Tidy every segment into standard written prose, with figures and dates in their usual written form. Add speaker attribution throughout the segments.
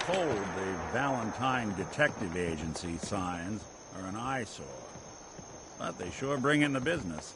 Speaker 1: told the Valentine Detective Agency signs are an eyesore, but they sure bring in the business.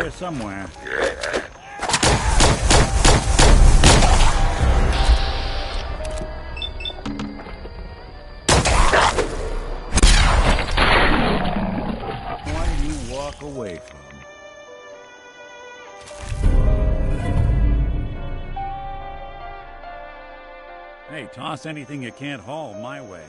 Speaker 1: Here somewhere. One you walk away from. Hey, toss anything you can't haul my way.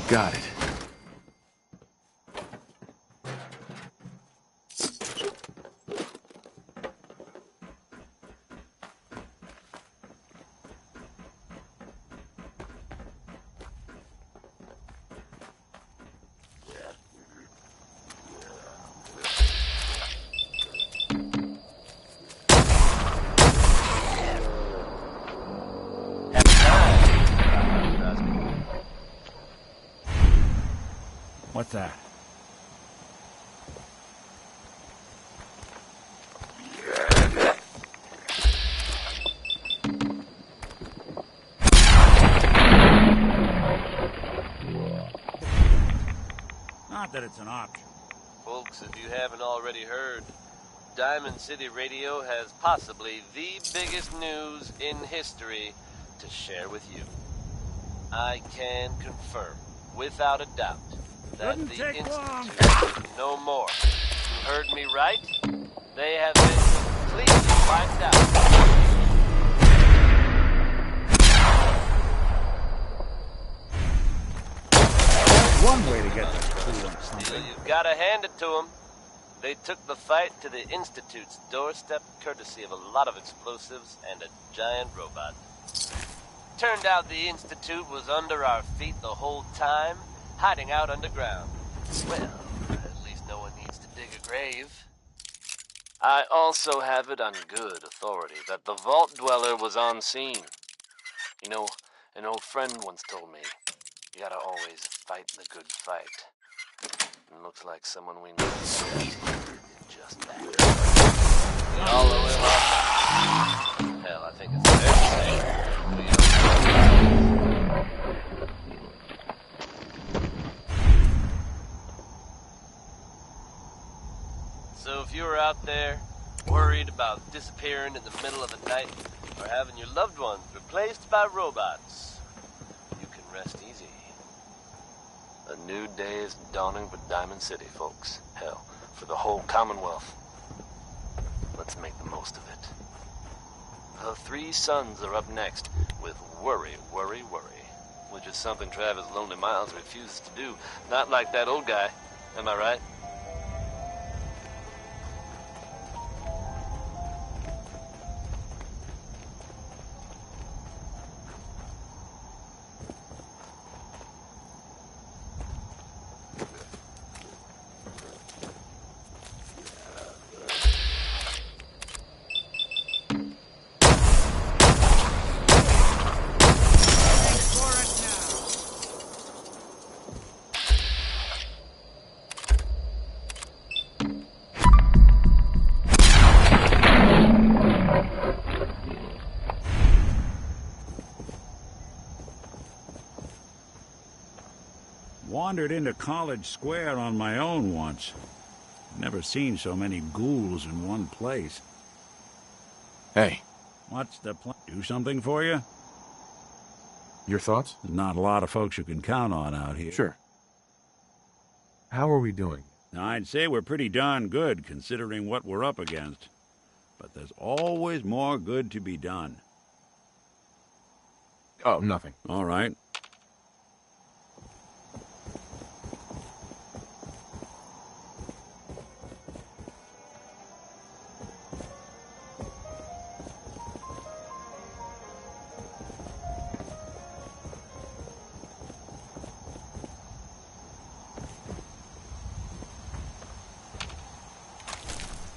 Speaker 2: Got it.
Speaker 1: What's that? Not that it's an option.
Speaker 3: Folks, if you haven't already heard, Diamond City Radio has possibly the biggest news in history to share with you. I can confirm, without a doubt, that
Speaker 1: Couldn't
Speaker 3: the
Speaker 1: take long.
Speaker 3: Institute is no more. You heard me right? They have been completely wiped out.
Speaker 1: One way to get this cool on something.
Speaker 3: You've got to hand it to them. They took the fight to the Institute's doorstep courtesy of a lot of explosives and a giant robot. Turned out the Institute was under our feet the whole time, hiding out underground. Well, at least no one needs to dig a grave. I also have it on good authority that the Vault Dweller was on scene. You know, an old friend once told me, you gotta always fight the good fight. And looks like someone we know did just that. We all owe him up. Hell, I think it's fair to say we So if you're out there, worried about disappearing in the middle of the night, or having your loved ones replaced by robots, you can rest easy. A new day is dawning for Diamond City, folks. Hell, for the whole Commonwealth. Let's make the most of it. The Three Sons are up next with Worry, Worry, Worry, which is something Travis Lonely Miles refuses to do. Not like that old guy. Am I right?
Speaker 1: Wandered into College Square on my own once. Never seen so many ghouls in one place.
Speaker 2: Hey,
Speaker 1: What's the plan? Do something for you?
Speaker 2: your thoughts?
Speaker 1: There's not a lot of folks you can count on out here.
Speaker 2: Sure. How are we doing?
Speaker 1: Now, I'd say we're pretty darn good considering what we're up against. But there's always more good to be done.
Speaker 2: Oh, nothing.
Speaker 1: All right.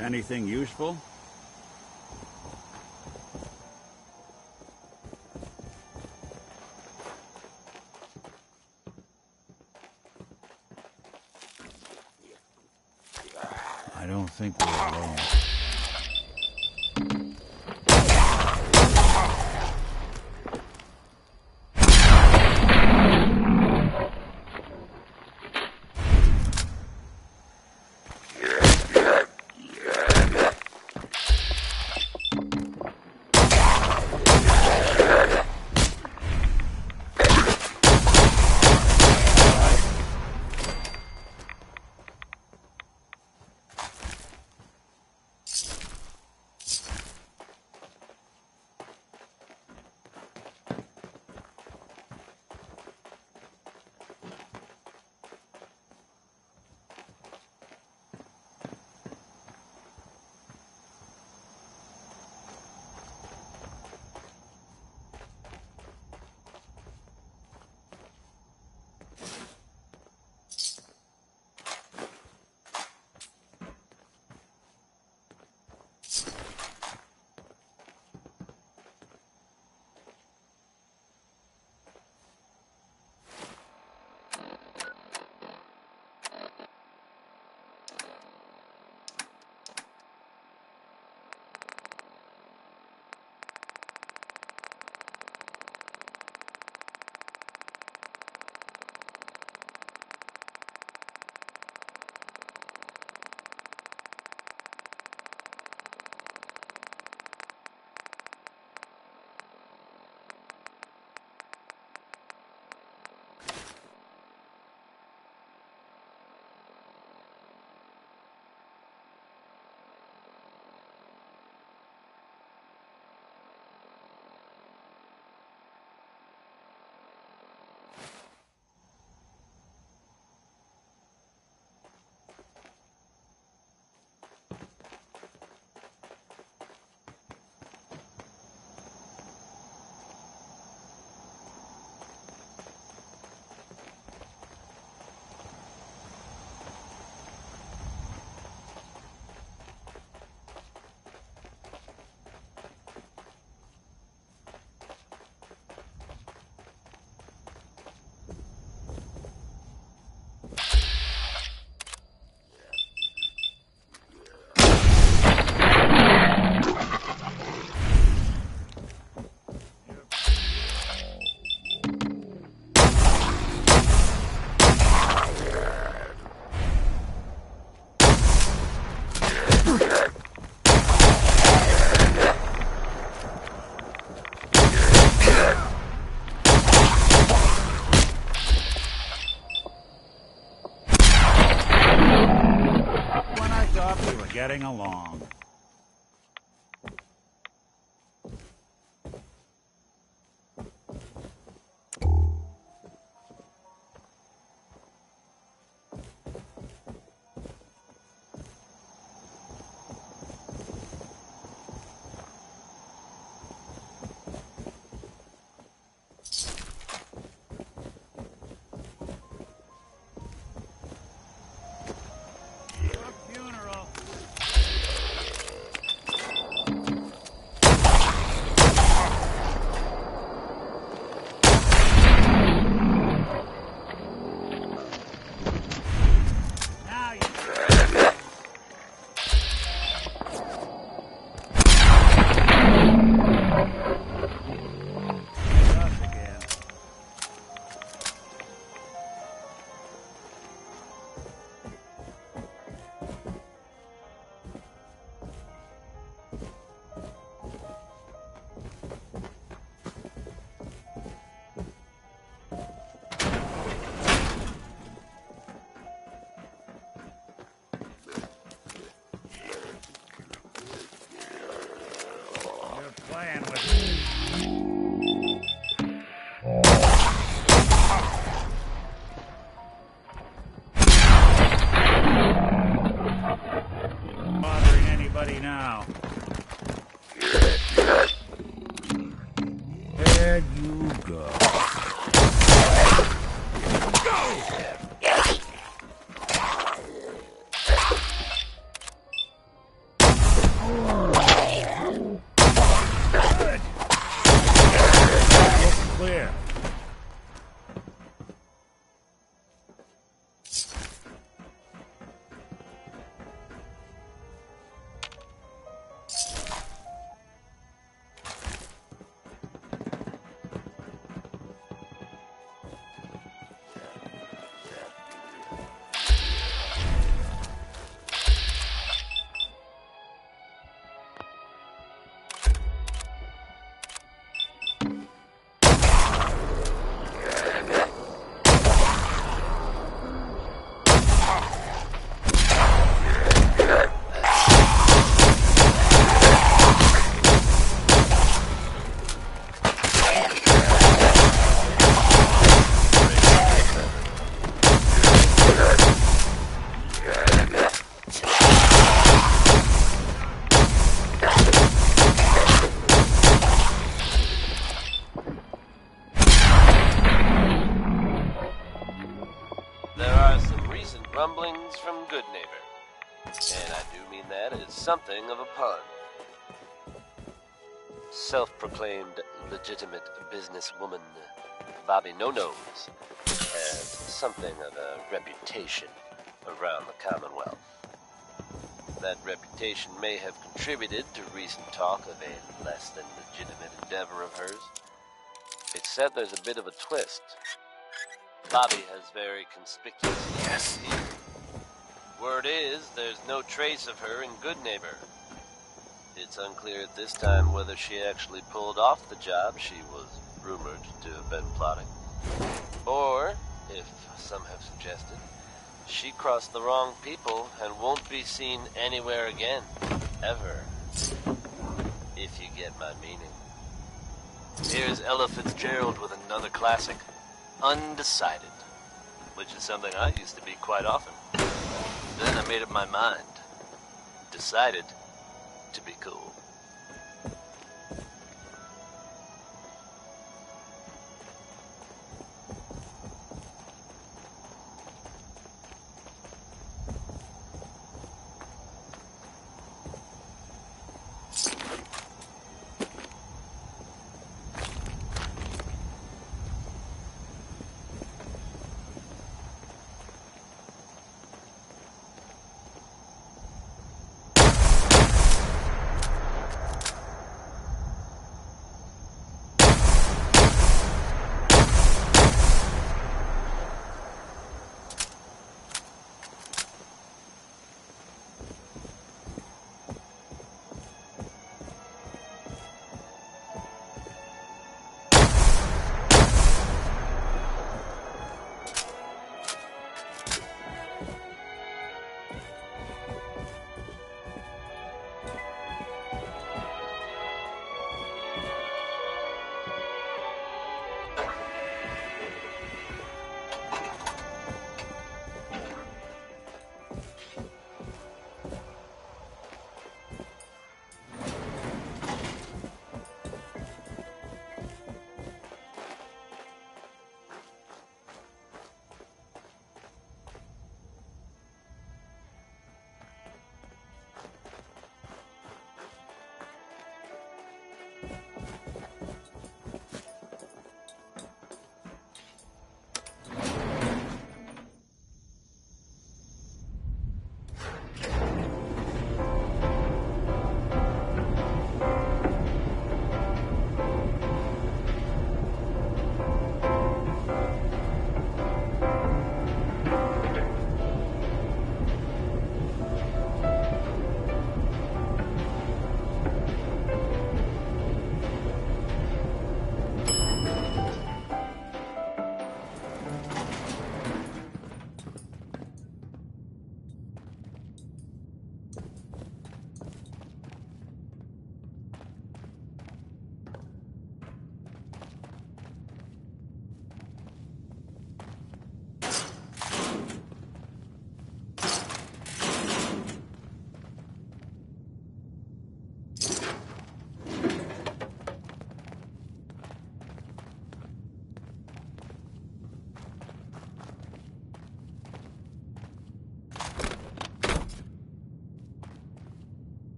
Speaker 1: Anything useful? I don't think we're alone. getting along. Playing with me. Bothering anybody now. There you go. Clear.
Speaker 3: Rumblings from Good Neighbor, and I do mean that as something of a pun. Self-proclaimed legitimate businesswoman Bobby No-Nos has something of a reputation around the Commonwealth. That reputation may have contributed to recent talk of a less than legitimate endeavor of hers, except there's a bit of a twist. Bobby has very conspicuous yes here. Word is, there's no trace of her in Good Neighbor. It's unclear at this time whether she actually pulled off the job she was rumored to have been plotting. Or, if some have suggested, she crossed the wrong people and won't be seen anywhere again. Ever. If you get my meaning. Here's Ella Fitzgerald with another classic. Undecided, which is something I used to be quite often. Then I made up my mind. Decided to be cool.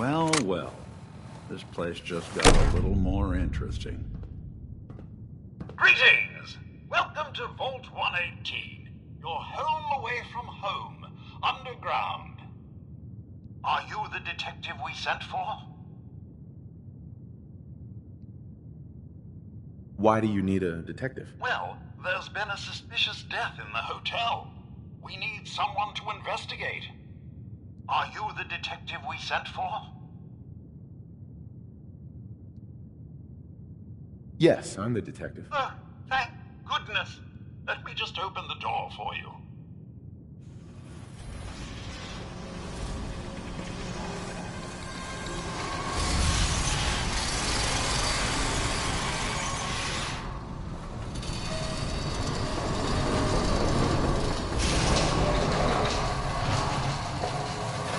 Speaker 1: Well, well. This place just got a little more interesting.
Speaker 4: Greetings! Welcome to Vault 118, your home away from home, underground. Are you the detective we sent for?
Speaker 2: Why do you need a detective?
Speaker 4: Well, there's been a suspicious death in the hotel. We need someone to investigate. Are you the detective we sent for?
Speaker 2: Yes, I'm the detective.
Speaker 4: Oh, thank goodness. Let me just open the door for you.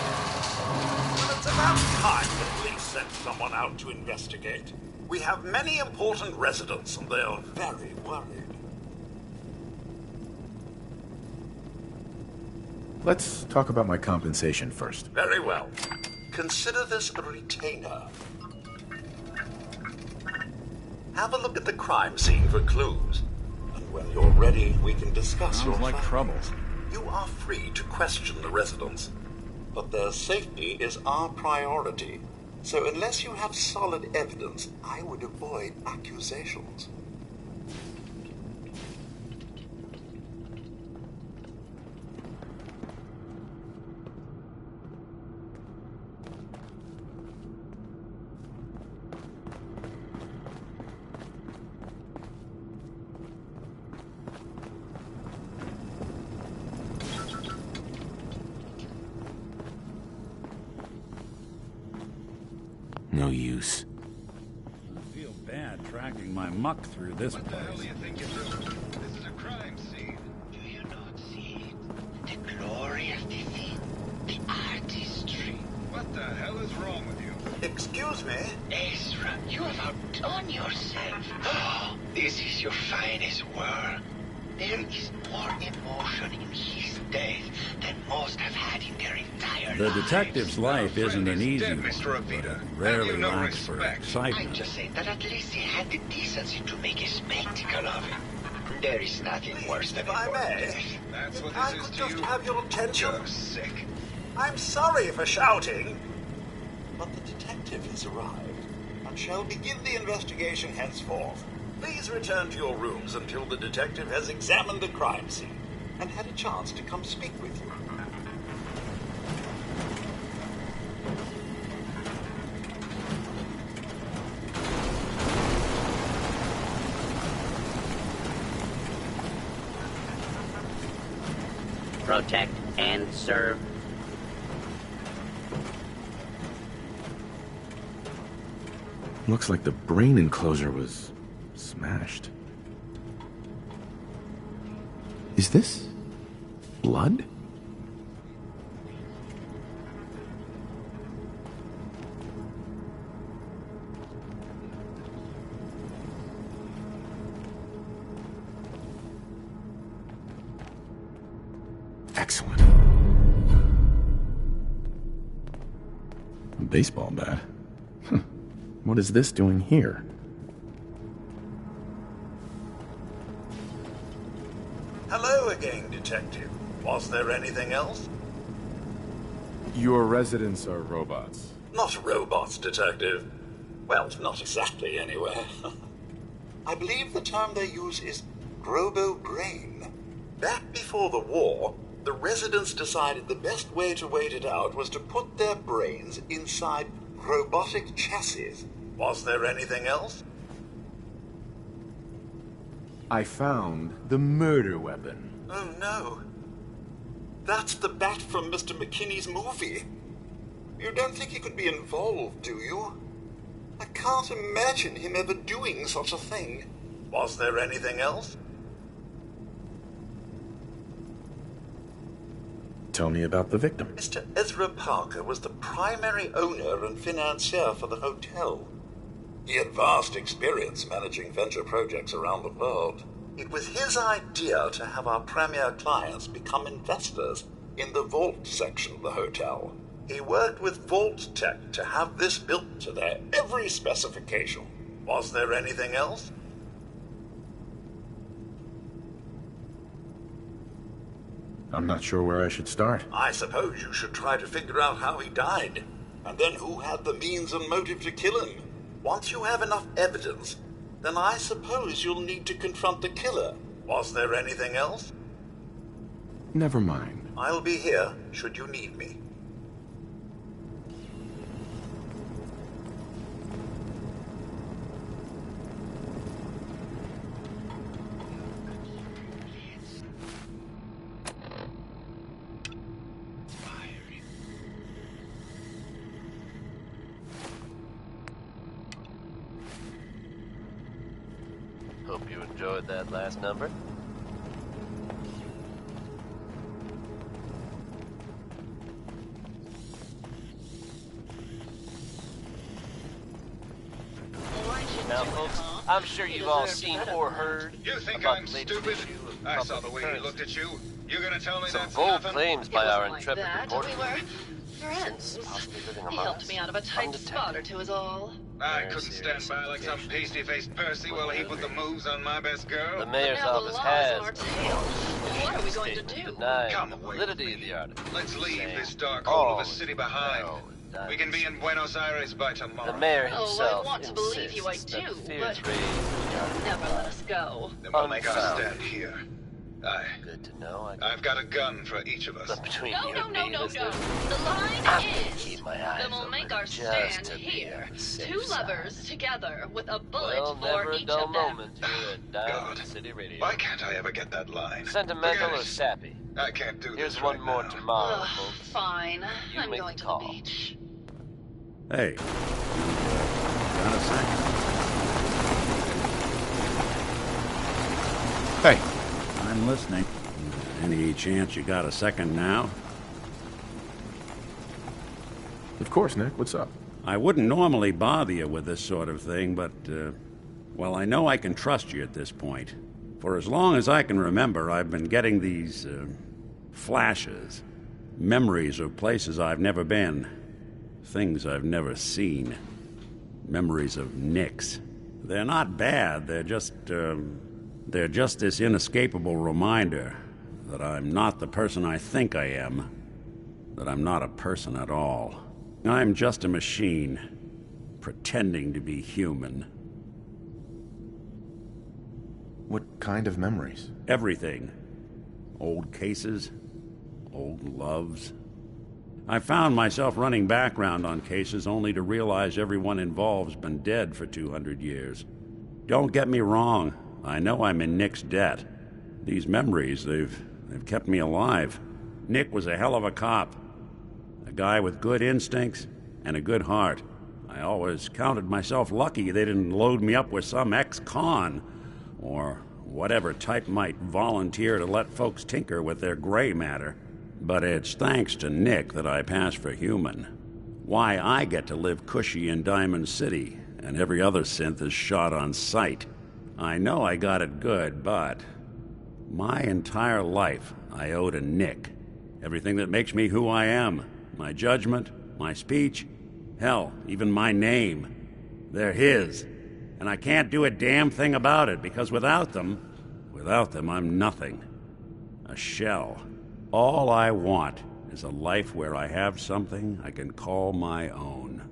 Speaker 4: Well, it's about time the police sent someone out to investigate. We have many important residents, and they are very worried.
Speaker 2: Let's talk about my compensation first.
Speaker 4: Very well. Consider this a retainer. Have a look at the crime scene for clues. And when you're ready, we can discuss your
Speaker 1: Sounds like trouble.
Speaker 4: findings. You are free to question the residents, but their safety is our priority. So unless you have solid evidence, I would avoid accusations.
Speaker 2: No use.
Speaker 1: I feel bad tracking my muck through this
Speaker 5: What the hell
Speaker 1: place.
Speaker 5: do you think you're doing? This is a crime scene.
Speaker 6: Do you not see it? The glory of the thing, the artistry.
Speaker 5: What the hell is wrong with you?
Speaker 4: Excuse me?
Speaker 6: Ezra, you have outdone yourself. This is your finest work. There is more emotion in his death than most have had in their entire
Speaker 1: The
Speaker 6: lives.
Speaker 1: detective's life isn't an easy
Speaker 5: dead,
Speaker 1: one,
Speaker 5: Mr.
Speaker 1: but
Speaker 5: Avita.
Speaker 1: it
Speaker 5: Have
Speaker 1: rarely
Speaker 5: you no
Speaker 1: lacks for
Speaker 5: respect?
Speaker 6: I'm
Speaker 1: excitement.
Speaker 6: just saying that at least he had the decency to make a spectacle of it. There is nothing worse than
Speaker 4: If I
Speaker 6: a
Speaker 4: may.
Speaker 6: death.
Speaker 5: That's what
Speaker 4: I
Speaker 5: this is
Speaker 4: could
Speaker 5: to
Speaker 4: just
Speaker 5: you?
Speaker 4: have your attention.
Speaker 5: You're sick.
Speaker 4: I'm sorry for shouting, but the detective has arrived and shall begin the investigation henceforth. Please return to your rooms until the detective has examined the crime scene and had a chance to come speak with you.
Speaker 7: Protect and serve.
Speaker 2: Looks like the brain enclosure was smashed. Is this blood? Excellent. A baseball bat? What is this doing here?
Speaker 4: Hello again, Detective. Was there anything else?
Speaker 2: Your residents are robots.
Speaker 4: Not robots, Detective. Well, not exactly, anyway. I believe the term they use is robo-brain. Back before the war, the residents decided the best way to wait it out was to put their brains inside robotic chassis. Was there anything else?
Speaker 2: I found the murder weapon.
Speaker 4: Oh, no. That's the bat from Mr. McKinney's movie. You don't think he could be involved, do you? I can't imagine him ever doing such a thing. Was there anything else?
Speaker 2: Tell me about the victim.
Speaker 4: Mr. Ezra Parker was the primary owner and financier for the hotel. He had vast experience managing venture projects around the world. It was his idea to have our premier clients become investors in the vault section of the hotel. He worked with Vault Tech to have this built to their every specification. Was there anything else?
Speaker 2: I'm not sure where I should start.
Speaker 4: I suppose you should try to figure out how he died, and then who had the means and motive to kill him. Once you have enough evidence, then I suppose you'll need to confront the killer. Was there anything else?
Speaker 2: Never mind.
Speaker 4: I'll be here should you need me.
Speaker 3: Hope you enjoyed that last number. Now, folks, I'm sure you've all seen or heard
Speaker 5: You think
Speaker 3: about
Speaker 5: I'm
Speaker 3: the latest
Speaker 5: stupid?
Speaker 3: issue of
Speaker 5: I saw the
Speaker 3: Public
Speaker 5: way he
Speaker 3: Currency.
Speaker 5: looked at you. You're gonna tell me
Speaker 3: Some
Speaker 5: that's
Speaker 3: bold
Speaker 5: nothing?
Speaker 3: claims by our intrepid reporter.
Speaker 8: We were friends.
Speaker 3: Possibly living
Speaker 8: He
Speaker 3: among
Speaker 8: helped
Speaker 3: us,
Speaker 8: me out of a tight
Speaker 3: undetected.
Speaker 8: spot or two is all.
Speaker 5: I
Speaker 3: Very
Speaker 5: couldn't
Speaker 3: serious
Speaker 5: stand by like some pasty-faced Percy while he put the moves on my best girl.
Speaker 3: The mayor's
Speaker 8: Now the
Speaker 3: office
Speaker 8: law's
Speaker 3: has
Speaker 8: on our tail. What are we going to do?
Speaker 3: denying
Speaker 5: Come
Speaker 3: the
Speaker 5: away
Speaker 3: validity
Speaker 5: with
Speaker 3: of
Speaker 5: me.
Speaker 3: the article.
Speaker 5: Let's leave
Speaker 3: saying
Speaker 5: this dark hole of
Speaker 3: all
Speaker 5: a city behind.
Speaker 3: no
Speaker 5: We can be in Buenos Aires by tomorrow.
Speaker 3: The mayor
Speaker 8: Oh, I
Speaker 3: himself
Speaker 8: want to believe you, I
Speaker 3: insists that
Speaker 8: do,
Speaker 3: the fears
Speaker 8: but-
Speaker 3: raised in the article
Speaker 8: Never let us go.
Speaker 5: Then we'll make our
Speaker 3: Unfounded.
Speaker 5: stand here.
Speaker 3: Good to know.
Speaker 5: I've got a gun for each of us.
Speaker 3: But between
Speaker 8: No,
Speaker 3: you
Speaker 8: no,
Speaker 3: and
Speaker 8: no,
Speaker 3: me,
Speaker 8: no,
Speaker 3: there's
Speaker 8: no.
Speaker 3: no-
Speaker 8: The line
Speaker 3: I'm gonna
Speaker 8: is
Speaker 3: keep my eyes
Speaker 8: then we'll
Speaker 3: open
Speaker 8: make our
Speaker 3: just
Speaker 8: stand
Speaker 3: to be
Speaker 8: here.
Speaker 3: on the safe
Speaker 8: Two
Speaker 3: side.
Speaker 8: lovers together with a bullet
Speaker 3: Well, never
Speaker 8: for
Speaker 3: a
Speaker 8: each
Speaker 3: dull
Speaker 8: of them.
Speaker 3: moment here at Diamond
Speaker 5: God.
Speaker 3: City Radio.
Speaker 5: Why can't I ever get that line?
Speaker 3: Sentimental
Speaker 5: Forget
Speaker 3: or
Speaker 5: it.
Speaker 3: sappy?
Speaker 5: I can't do
Speaker 3: Here's
Speaker 5: this
Speaker 3: one
Speaker 5: right
Speaker 3: more
Speaker 5: now.
Speaker 3: tomorrow,
Speaker 8: Ugh,
Speaker 3: folks.
Speaker 8: fine.
Speaker 3: You
Speaker 8: I'm
Speaker 3: make
Speaker 8: going
Speaker 3: the
Speaker 8: to
Speaker 3: call.
Speaker 8: the beach.
Speaker 1: Hey, got a second?
Speaker 2: Hey,
Speaker 1: I'm listening. Any chance you got a second now?
Speaker 2: of course, Nick. What's up?
Speaker 1: I wouldn't normally bother you with this sort of thing, but, well, I know I can trust you at this point. For as long as I can remember, I've been getting these, flashes. Memories of places I've never been. Things I've never seen. Memories of Nicks. They're not bad, they're just this inescapable reminder that I'm not the person I think I am. That I'm not a person at all. I'm just a machine, pretending to be human.
Speaker 2: What kind of memories?
Speaker 1: Everything. Old cases, old loves. I found myself running background on cases only to realize everyone involved's been dead for 200 years. Don't get me wrong, I know I'm in Nick's debt. These memories, they've kept me alive. Nick was a hell of a cop. A guy with good instincts and a good heart. I always counted myself lucky they didn't load me up with some ex-con, or whatever type might volunteer to let folks tinker with their gray matter. But it's thanks to Nick that I pass for human. Why I get to live cushy in Diamond City, and every other synth is shot on sight. I know I got it good, but my entire life I owe to Nick. Everything that makes me who I am. My judgment, my speech, hell, even my name. They're his. And I can't do a damn thing about it, because without them, I'm nothing. A shell. All I want is a life where I have something I can call my own.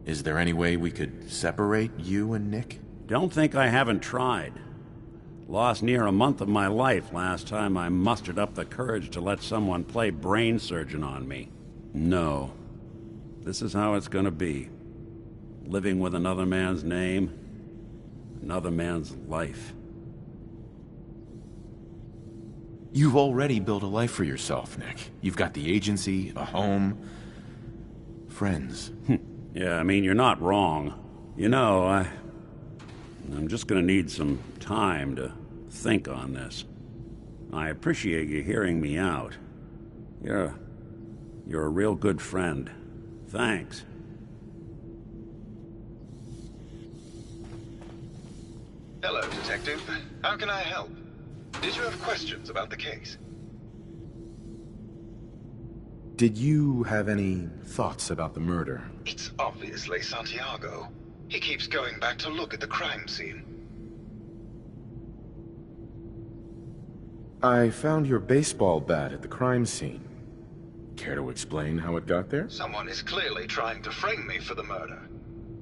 Speaker 2: Is there any way we could separate you and Nick?
Speaker 1: Don't think I haven't tried. Lost near a month of my life last time I mustered up the courage to let someone play brain surgeon on me. No. This is how it's gonna be. Living with another man's name, another man's life.
Speaker 2: You've already built a life for yourself, Nick. You've got the agency, a home, friends.
Speaker 1: Yeah, I mean, you're not wrong. You know, I'm just gonna need some time to think on this. I appreciate you hearing me out. You're a real good friend. Thanks.
Speaker 5: Hello, Detective. How can I help? Did you have questions about the case?
Speaker 2: Did you have any thoughts about the murder?
Speaker 5: It's obviously Santiago. He keeps going back to look at the crime scene.
Speaker 2: I found your baseball bat at the crime scene. Care to explain how it got there?
Speaker 5: Someone is clearly trying to frame me for the murder.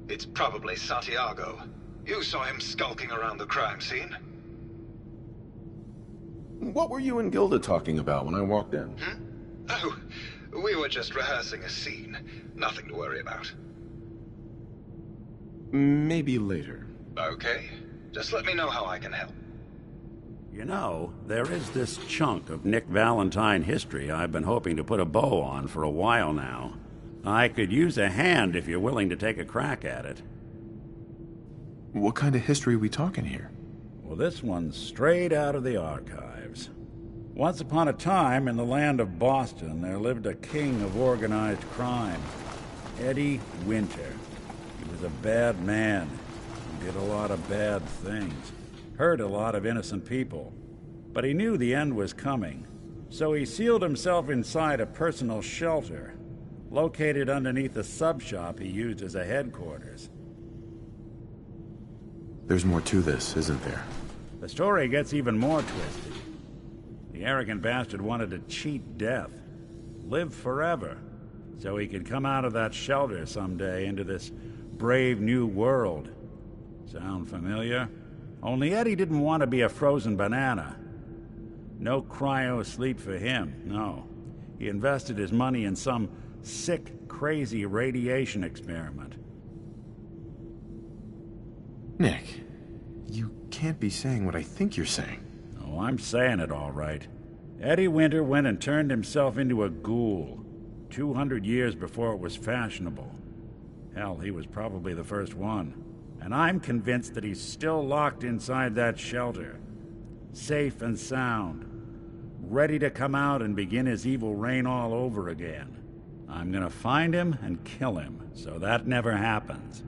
Speaker 5: It's probably Santiago. You saw him skulking around the crime scene.
Speaker 2: What were you and Gilda talking about when I walked in?
Speaker 5: Oh, we were just rehearsing a scene. Nothing to worry about.
Speaker 2: Maybe later.
Speaker 5: Okay. Just let me know how I can help.
Speaker 1: You know, there is this chunk of Nick Valentine history I've been hoping to put a bow on for a while now. I could use a hand if you're willing to take a crack at it.
Speaker 2: What kind of history are we talking here?
Speaker 1: Well, this one's straight out of the archives. Once upon a time, in the land of Boston, there lived a king of organized crime, Eddie Winter. He was a bad man. He did a lot of bad things. Hurt a lot of innocent people. But he knew the end was coming. So he sealed himself inside a personal shelter, located underneath the sub-shop he used as a headquarters.
Speaker 2: There's more to this, isn't there?
Speaker 1: The story gets even more twisted. The arrogant bastard wanted to cheat death, live forever, so he could come out of that shelter someday into this brave new world. Sound familiar? Only Eddie didn't want to be a frozen banana. No cryo sleep for him, no. He invested his money in some sick, crazy radiation experiment.
Speaker 2: Nick, you can't be saying what I think you're saying.
Speaker 1: Oh, I'm saying it all right. Eddie Winter went and turned himself into a ghoul, 200 years before it was fashionable. Hell, he was probably the first one. And I'm convinced that he's still locked inside that shelter, safe and sound, ready to come out and begin his evil reign all over again. I'm gonna find him and kill him, so that never happens.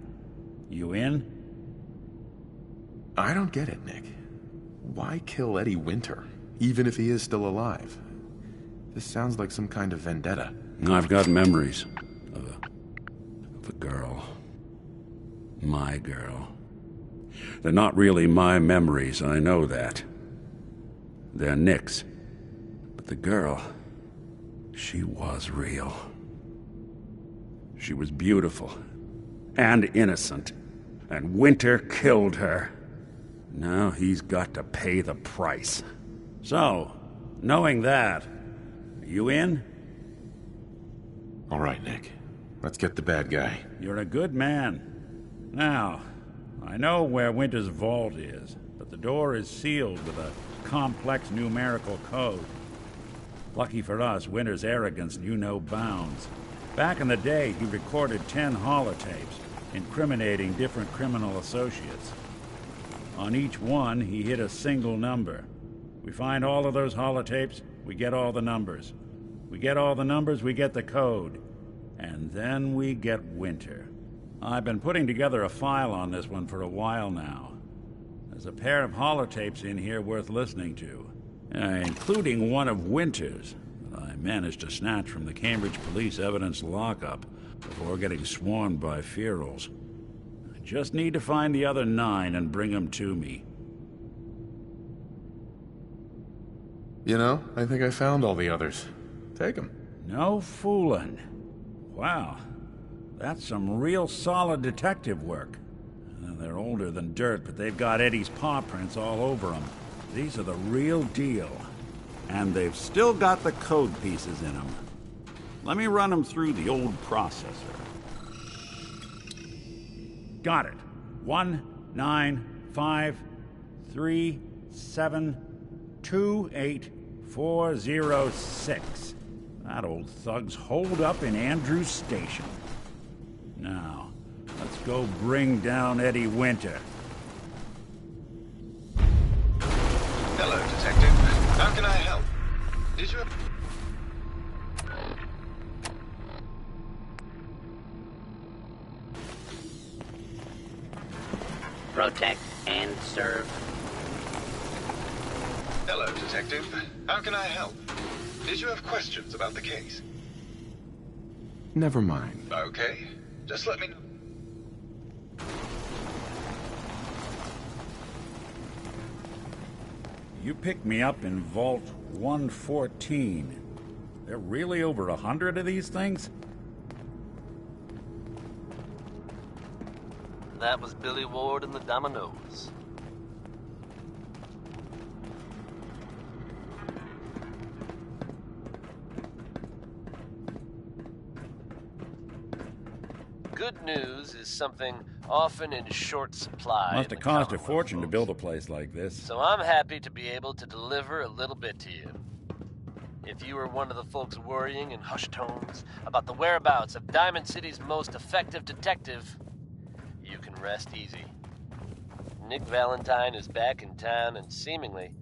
Speaker 1: You in?
Speaker 2: I don't get it, Nick. Why kill Eddie Winter, even if he is still alive? This sounds like some kind of vendetta.
Speaker 1: I've got memories of a girl. My girl. They're not really my memories, I know that. They're Nick's. But the girl, she was real. She was beautiful and innocent, and Winter killed her. Now he's got to pay the price. So, knowing that, are you in?
Speaker 2: All right, Nick. Let's get the bad guy.
Speaker 1: You're a good man. Now, I know where Winter's vault is, but the door is sealed with a complex numerical code. Lucky for us, Winter's arrogance knew no bounds. Back in the day, he recorded 10 holotapes, incriminating different criminal associates. On each one, he hit a single number. We find all of those holotapes, we get all the numbers. We get all the numbers, we get the code. And then we get Winter. I've been putting together a file on this one for a while now. There's a pair of holotapes in here worth listening to, including one of Winter's that I managed to snatch from the Cambridge Police evidence lockup before getting swarmed by ferals. I just need to find the other 9 and bring them to me.
Speaker 2: You know, I think I found all the others. Take them.
Speaker 1: No fooling. Wow. That's some real solid detective work. They're older than dirt, but they've got Eddie's paw prints all over them. These are the real deal. And they've still got the code pieces in them. Let me run them through the old processor. Got it. 19553728406. That old thug's holed up in Andrews Station. Now, let's go bring down Eddie Winter.
Speaker 5: Hello, Detective. How can I help? Did you...
Speaker 7: Protect and serve.
Speaker 5: Hello, Detective. How can I help? Did you have questions about the case?
Speaker 2: Never mind.
Speaker 5: Okay. Just let me know.
Speaker 1: You picked me up in Vault 114. There are really over 100 of these things?
Speaker 3: That was Billy Ward and the Dominoes. Good news is something often in short supply.
Speaker 1: Must have cost a fortune to build a place like this.
Speaker 3: So I'm happy to be able to deliver a little bit to you. If you were one of the folks worrying in hushed tones about the whereabouts of Diamond City's most effective detective, you can rest easy. Nick Valentine is back in town and seemingly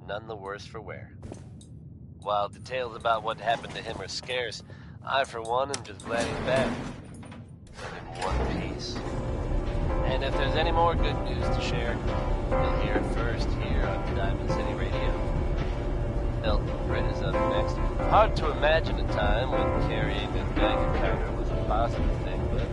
Speaker 3: none the worse for wear. While details about what happened to him are scarce, I for one am just glad he's back. In one piece. And if there's any more good news to share, you'll hear it first here on Diamond City Radio. Elton Brett is up next. Hard to imagine a time when carrying a Geiger counter was a positive thing, but...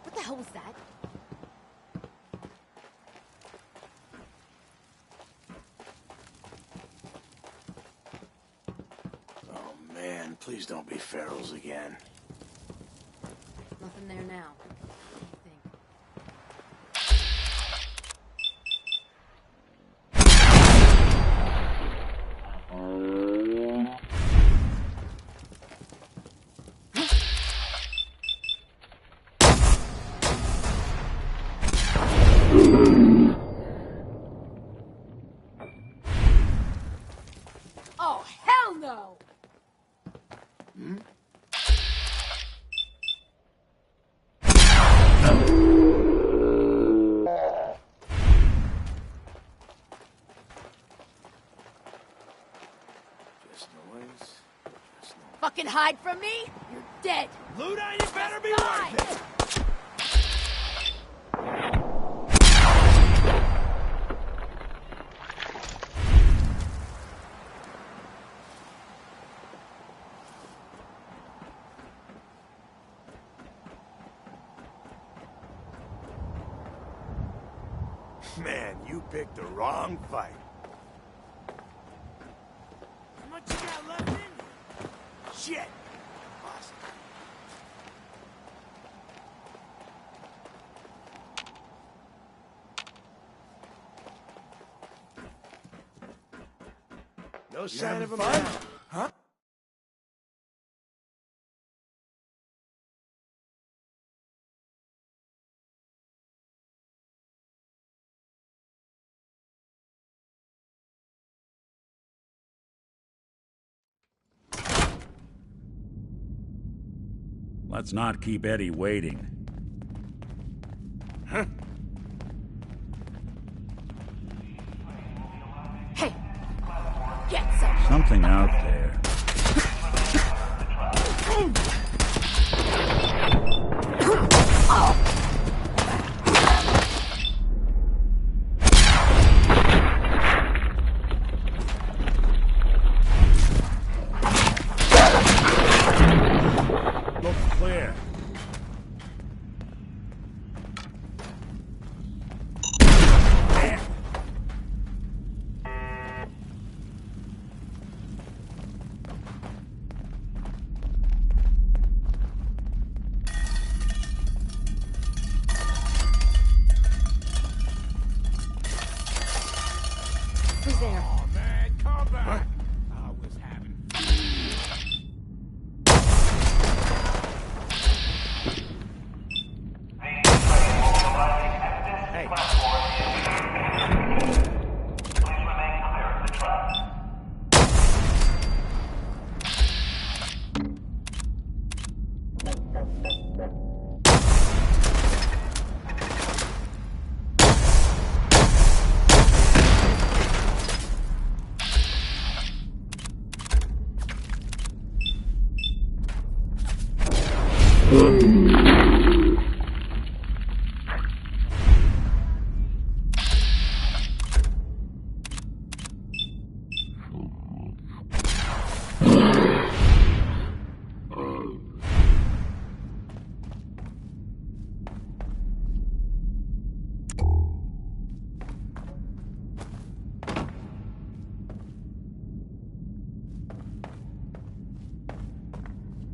Speaker 9: What the hell was that?
Speaker 10: Oh man, please don't be ferals again.
Speaker 9: Nothing there now. What do you think? Oh, hell no!
Speaker 10: Just noise. Just noise.
Speaker 9: Fuck fucking hide from me, you're dead.
Speaker 10: Luda, you better be
Speaker 9: Die.
Speaker 10: worth it! Man, you picked the wrong fight. How much you got left in you? Shit! Awesome. No sign of a man. Huh?
Speaker 1: Let's not keep Eddie waiting.
Speaker 10: Huh?
Speaker 9: Hey, get some.
Speaker 1: Something out there. Looks clear.
Speaker 9: Who's there?
Speaker 10: Oh, man, come back! I was having... Hey.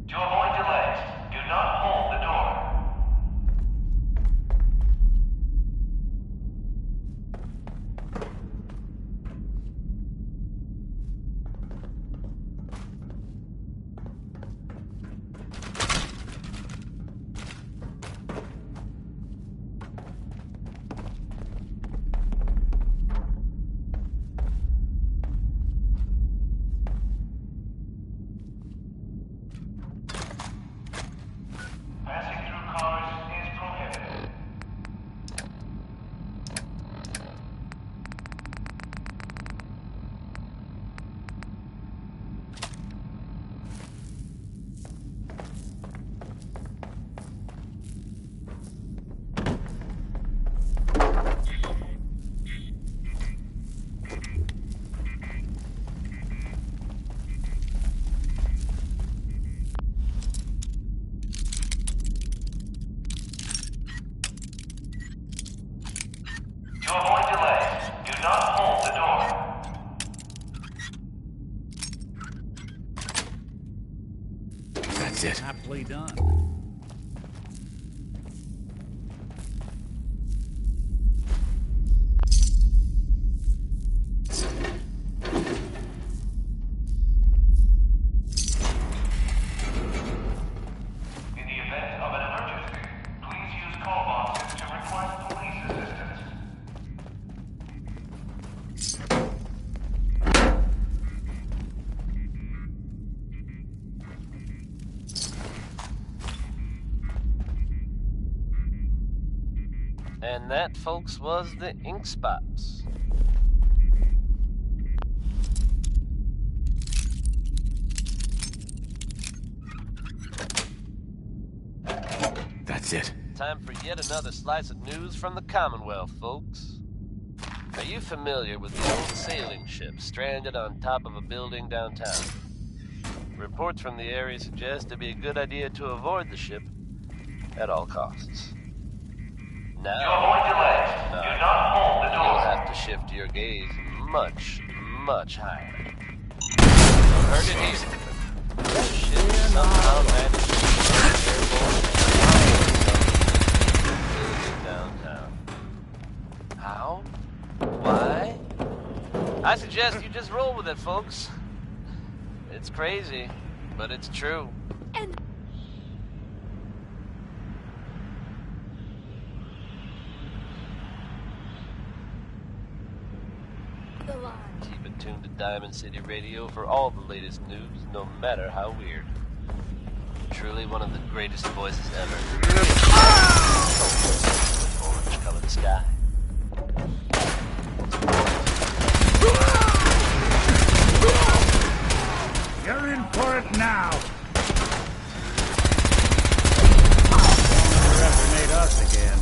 Speaker 11: To avoid delays, do not hold the door. Passing through cars is prohibited. To avoid delays, do not hold the door.
Speaker 2: That's it.
Speaker 1: Aptly done.
Speaker 11: In the event of an emergency, please use call boxes to request police assistance.
Speaker 3: And that, folks, was the ink spots.
Speaker 2: is it?
Speaker 3: Time for yet another slice of news from the Commonwealth, folks. Are you familiar with the old sailing ship stranded on top of a building downtown? Reports from the area suggest it'd be a good idea to avoid the ship at all costs. Now,
Speaker 11: To avoid delays, do not hold the
Speaker 3: you'll
Speaker 11: door.
Speaker 3: have to shift your gaze much, much higher. You heard it here. The ship somehow managed to be airborne and building downtown. How? Why? I suggest you just roll with it, folks. It's crazy, but it's true.
Speaker 9: And the line.
Speaker 3: Keep it tuned to Diamond City Radio for all the latest news, no matter how weird. Truly one of the greatest voices ever. Orange-colored sky.
Speaker 1: You're in for it now. Underestimate us again.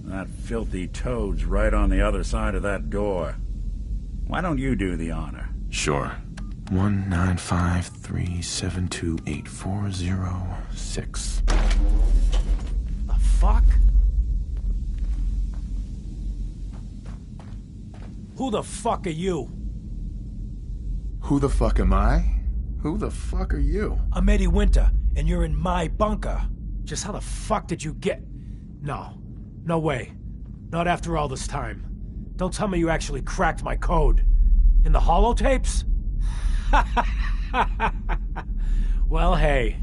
Speaker 1: That filthy toad's right on the other side of that door. Why don't you do the honor?
Speaker 2: Sure. 19537284006.
Speaker 10: The fuck? Who the fuck are you?
Speaker 2: Who the fuck am I? Who the fuck are you?
Speaker 10: I'm Eddie Winter, and you're in my bunker. Just how the fuck did you get... No. No way. Not after all this time. Don't tell me you actually cracked my code. In the holotapes? Well, hey.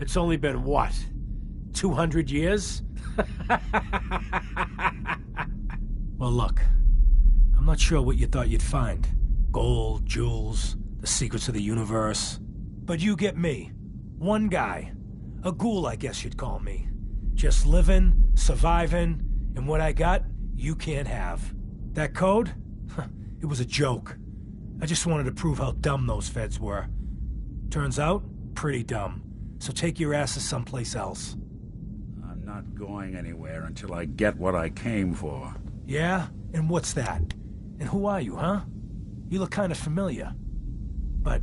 Speaker 10: It's only been, what? 200 years? Well, look. I'm not sure what you thought you'd find. Gold, jewels, the secrets of the universe. But you get me. One guy. A ghoul, I guess you'd call me. Just living, surviving, and what I got, you can't have. That code? It was a joke. I just wanted to prove how dumb those feds were. Turns out, pretty dumb. So take your asses someplace else.
Speaker 1: I'm not going anywhere until I get what I came for.
Speaker 10: Yeah? And what's that? And who are you, huh? You look kind of familiar. But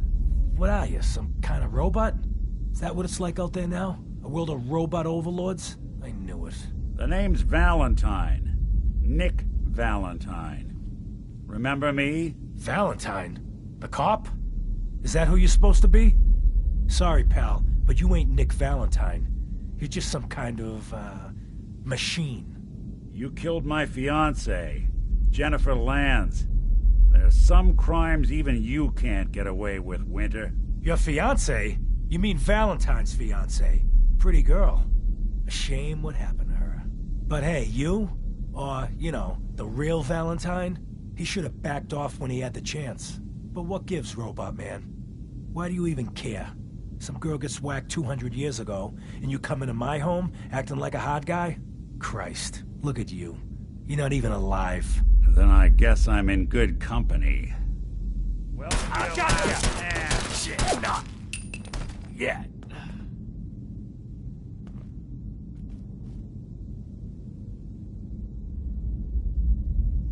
Speaker 10: what are you, some kind of robot? Is that what it's like out there now? A world of robot overlords? I knew it.
Speaker 1: The name's Valentine. Nick Valentine. Remember me?
Speaker 10: Valentine? The cop? Is that who you're supposed to be? Sorry, pal, but you ain't Nick Valentine. You're just some kind of, machine.
Speaker 1: You killed my fiancée, Jennifer Lands. There's some crimes even you can't get away with, Winter.
Speaker 10: Your fiancée? You mean Valentine's fiancée? Pretty girl. A shame what happened to her. But hey, you? Or, you know, the real Valentine? He should have backed off when he had the chance. But what gives, Robot Man? Why do you even care? Some girl gets whacked 200 years ago, and you come into my home acting like a hot guy? Christ, look at you. You're not even alive.
Speaker 1: Then I guess I'm in good company. Well, I...
Speaker 10: Gotcha! Ah, shit, not yet.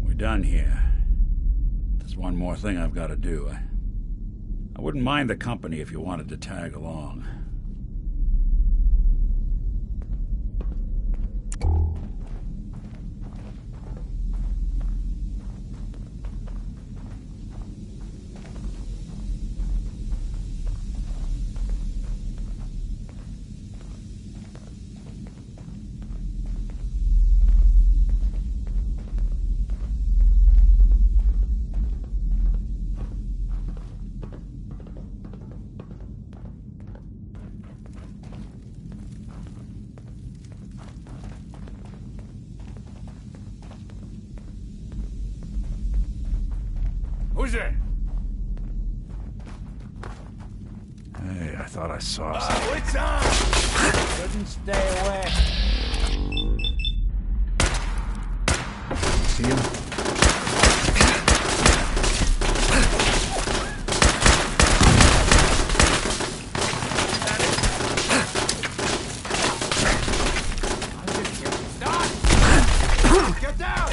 Speaker 1: We're done here. There's one more thing I've got to do. I wouldn't mind the company if you wanted to tag along.
Speaker 10: Who's there?
Speaker 1: Hey, I thought I saw something.
Speaker 10: It's on! Couldn't stay away.
Speaker 1: See him?
Speaker 10: Stop! Get down!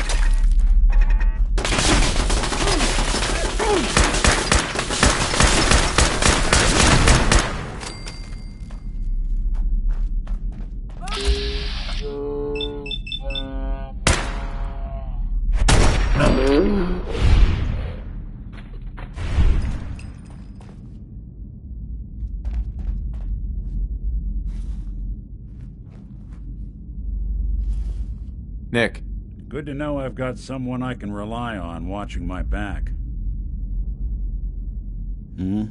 Speaker 2: Nick.
Speaker 1: Good to know I've got someone I can rely on watching my back. Hmm?